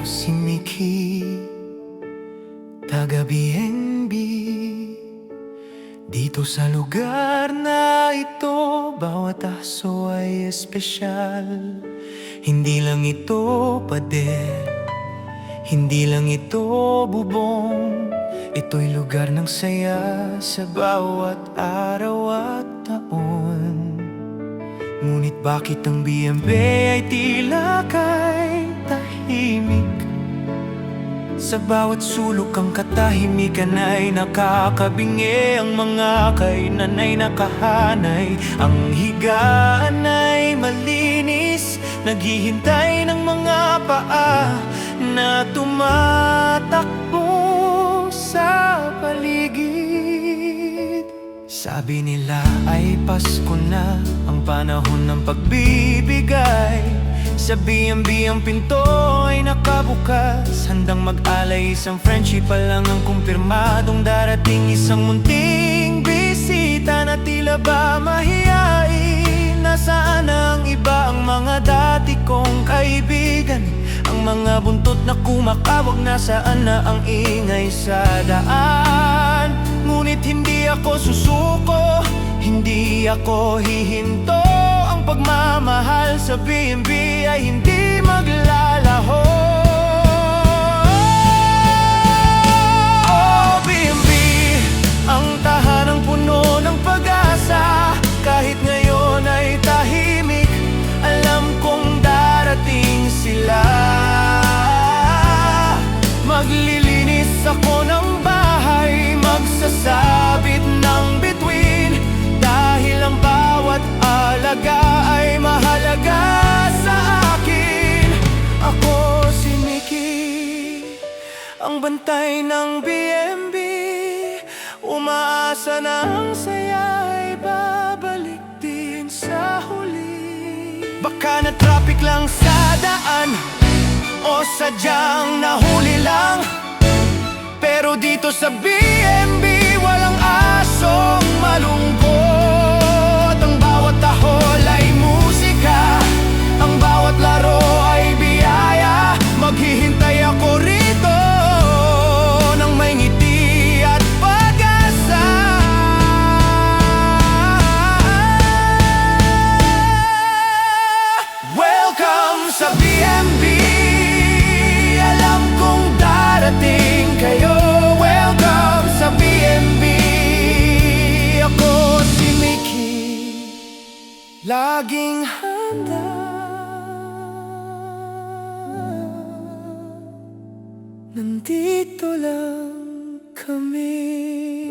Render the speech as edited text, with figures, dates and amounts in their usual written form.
si Mickey, taga BNB. Dito sa lugar na ito, bawat aso ay espesyal. Hindi lang ito pader, hindi lang ito bubong. Ito'y lugar ng saya sa bawat araw at taon. Ngunit bakit ang BNB ay tila kay tahimik? Sa bawat sulok ang katahimikan ay nakakabingi. Ang mga kainan ay nakahanay, ang higaan ay malinis. Naghihintay ng mga paa na tumatakbo sa paligid. Sabi nila ay Pasko na, ang panahon ng pagbibigay. Sa BNB ang pinto ay nakabukas, handang mag-alay. Isang friendship pa lang ang kumpirmadong darating. Isang munting bisita na tila ba mahiyain. Nasaan ang iba, ang mga dati kong kaibigan? Ang mga buntot na kumakawag, nasaan na ang ingay sa daan? Ngunit hindi ako susuko, hindi ako hihinto. Ang pagmamahal sa BNB ay hindi maglalaho. Oh, BNB, ang tahanang puno ng pag-asa. Kahit ngayon ay tahimik, alam kong darating sila. Maglilinis ako ng bahay, magsasabit ng bituin, dahil ang bawat alaga ay mahalaga sa akin. Ako si Mickey, ang bantay ng BNB. Umaasa na ang saya ay babalik din sa huli. Baka na traffic lang sa daan, o sadyang nahuli lang. Pero dito sa BNB walang asong malungkot. Ang bawat tahol ay musika, ang bawat laro ay biyaya. Maghihintay ako rito nang may ngiti at pag-asa. Welcome sa BNB, alam kong darating kayo. Welcome sa BNB, ako si Mickey, laging handa. Nandito lang kami.